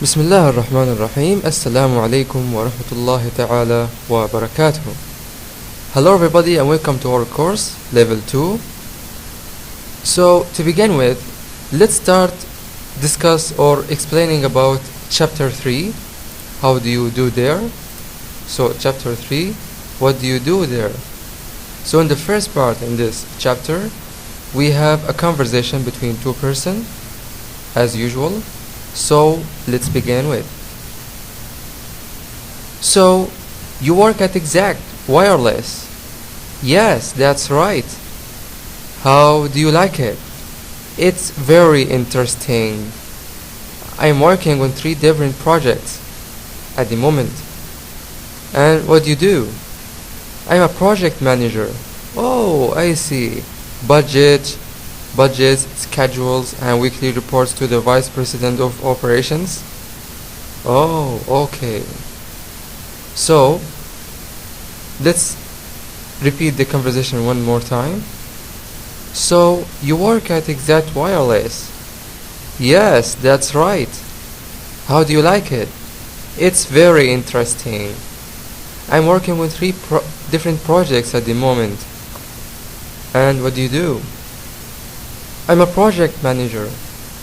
بسم الله الرحمن الرحيم. السلام عليكم ورحمة الله تعالى وبركاته. Hello everybody and welcome to our course level 2. So to begin with, let's start discuss or explaining about chapter 3. How do you do there? So chapter 3, what do you do there? So in the first part in this chapter, we have a conversation between two persons as usual. So let's begin with. So you work at Exact Wireless? Yes, that's right. How do you like it? It's very interesting. I'm working on 3 different projects at the moment. And what do you do? I'm a project manager. Oh, I see. Budgets, schedules, and weekly reports to the Vice President of Operations. Oh, okay. So, let's repeat the conversation one more time. So, you work at Exact Wireless? Yes, that's right. How do you like it? It's very interesting. I'm working with 3 different projects at the moment. And what do you do? I'm a project manager.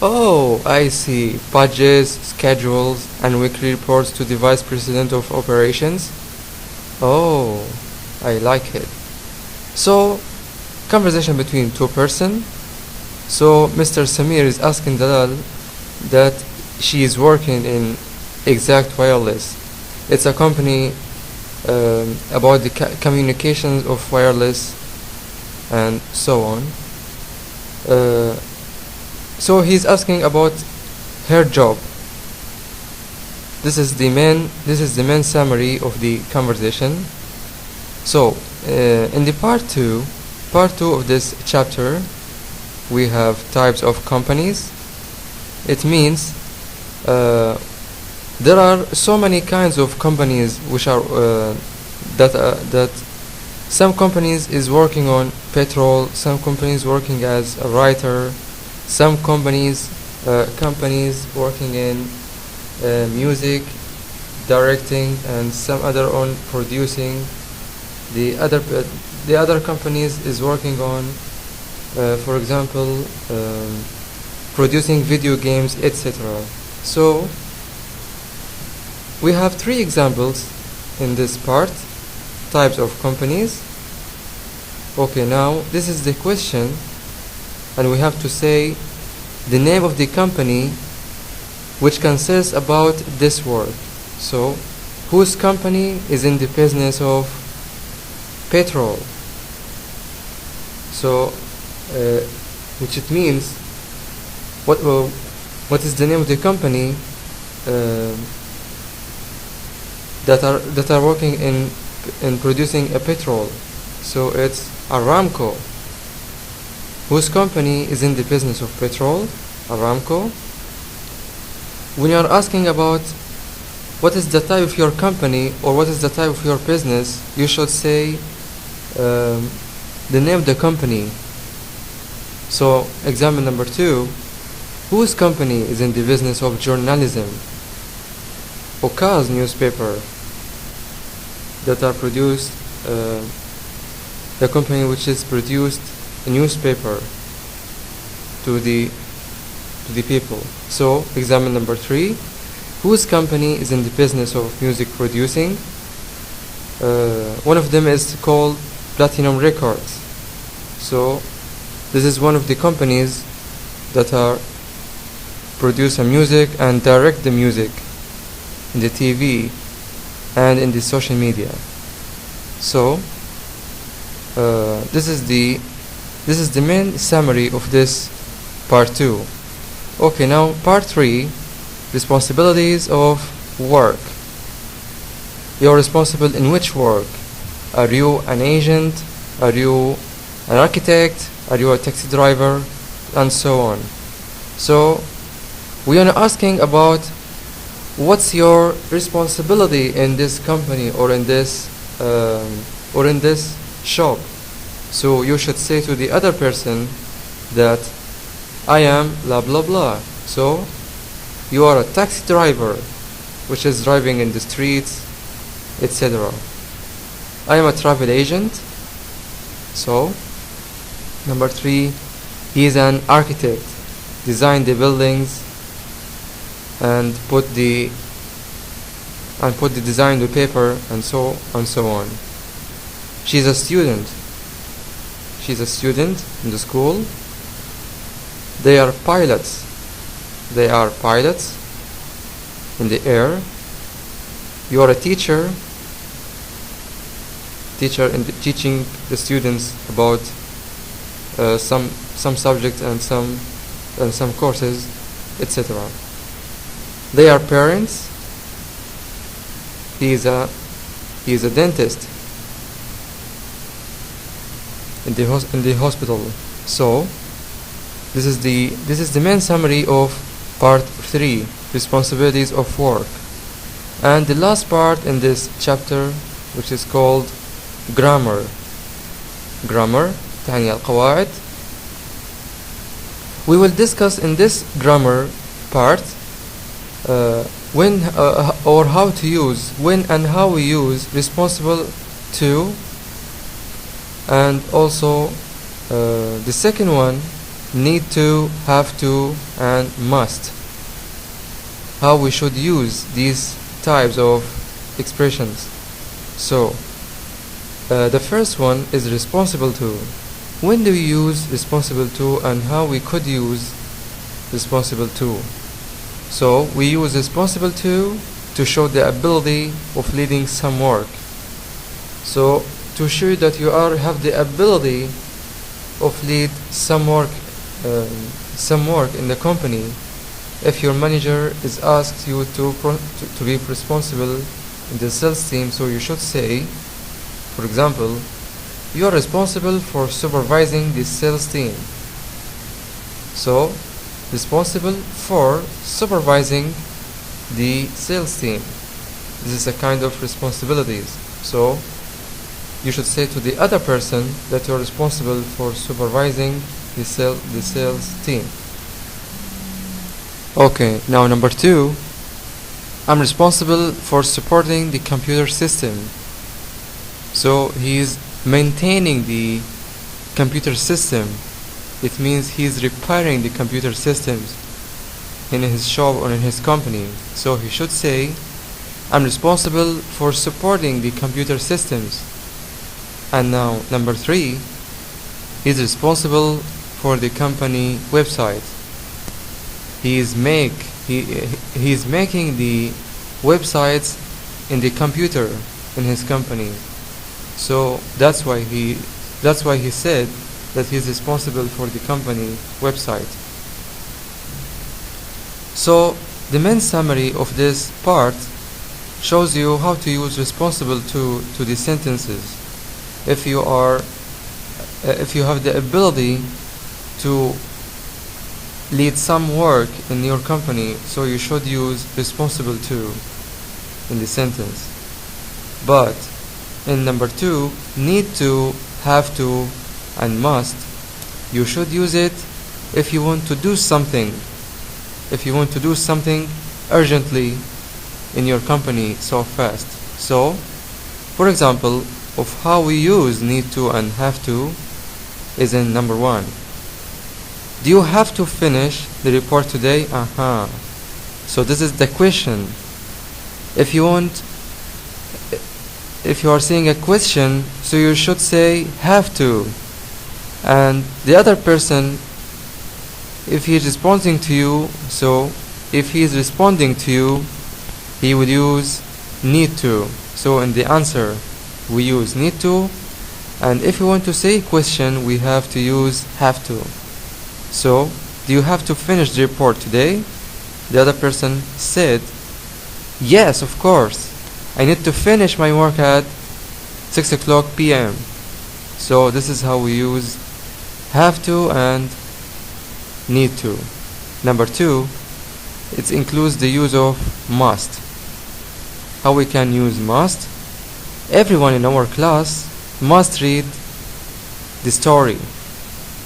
Oh, I see. Budgets, schedules, and weekly reports to the Vice President of Operations. Oh, I like it. So, conversation between 2 persons. So, Mr. Samir is asking Dalal that she is working in Exact Wireless. It's a company about the communications of wireless and so on. So he's asking about her job. This is the main summary of the conversation. So in the part 2 of this chapter, we have types of companies. It means there are so many kinds of companies which are that some companies is working on petrol, some companies working as a writer, some companies working in music, directing, and some other on producing. The other companies is working on, for example, producing video games, etc. So we have 3 examples in this part. Types of companies. Okay, now this is the question, and we have to say the name of the company which consists about this work. So, whose company is in the business of petrol? So, which it means what is the name of the company that are working in producing a petrol? So it's Aramco. Whose company is in the business of petrol? Aramco. When you are asking about what is the type of your company or what is the type of your business, you should say the name of the company. So example number 2, whose company is in the business of journalism? Oka's newspaper that are produced, the company which is produced a newspaper to the people. So example number 3, whose company is in the business of music producing? One of them is called Platinum Records. So this is one of the companies that are produce a music and direct the music in the TV and in the social media. So this is the main summary of this part 2. Okay, now part 3, responsibilities of work. You're responsible in which work? Are you an agent? Are you an architect? Are you a taxi driver? And so on. So we are asking about what's your responsibility in this company or in this shop. So you should say to the other person that I am blah blah blah. So You are a taxi driver, which is driving in the streets, etc. I am a travel agent. So, number 3, he is an architect, designed the buildings and put the design to paper and so on. She's a student. She's a student in the school. They are pilots. They are pilots in the air. You are a teacher. Teaching the students about some subjects and some courses, etc. They are parents. He is a dentist in the hospital. So this is the main summary of part 3, responsibilities of work, and the last part in this chapter, which is called grammar. تعني القواعد. We will discuss in this grammar part when or how to use, when and how we use responsible to, and also the second one, need to, have to, and must. How we should use these types of expressions. So the first one is responsible to. When do we use responsible to and how we could use responsible to? So we use responsible to show the ability of leading some work. So to show that you have the ability of lead some work in the company. If your manager is asked you to be responsible in the sales team, so you should say, for example, you are responsible for supervising the sales team. So, responsible for supervising the sales team. This is a kind of responsibilities. So, you should say to the other person that you are responsible for supervising the sales team. Okay, now number 2, I'm responsible for supporting the computer system. So he is maintaining the computer system. It means he is repairing the computer systems in his shop or in his company. So he should say, I'm responsible for supporting the computer systems. And now number 3, he is responsible for the company website. He is making the websites in the computer in his company. So that's why he said that he is responsible for the company website. So the main summary of this part shows you how to use responsible to the sentences. If you have the ability to lead some work in your company, so you should use responsible to in the sentence. But in number 2, need to, have to, and must, you should use it if you want to do something. If you want to do something urgently in your company so fast. So, for example, of how we use need to and have to is in number 1. Do you have to finish the report today? So this is the question. If you are saying a question, so you should say have to. And the other person, if he is responding to you, so if he is responding to you, he would use need to. So in the answer, we use need to. And if you want to say question, we have to use have to. So, do you have to finish the report today? The other person said, yes, of course. I need to finish my work at 6 o'clock p.m. So, this is how we use have to and need to. Number 2, it includes the use of must. How we can use must? Everyone in our class must read the story.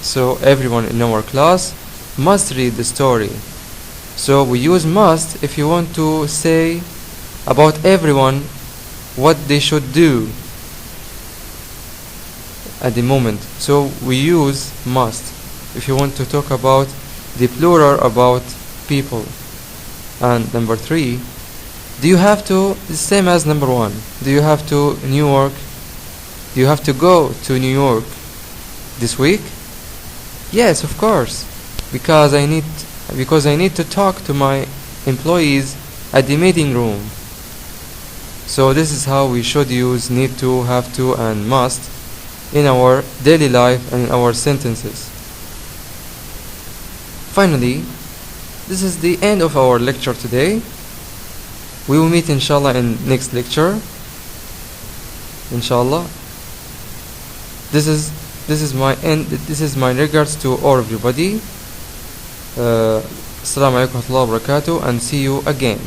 So everyone in our class must read the story. So we use must if you want to say about everyone what they should do at the moment. So we use must if you want to talk about the plural about people. And number 3, do you have to, the same as number 1, do you have to New York? Do you have to go to New York this week? Yes, of course, because I need to talk to my employees at the meeting room. So this is how we should use need to, have to, and must in our daily life and in our sentences. Finally, this is the end of our lecture today. We will meet inshallah in next lecture. Inshallah. This is my end. This is my regards to all everybody. Assalamu alaikum wa rahmatullahi wa barakatuh, and see you again.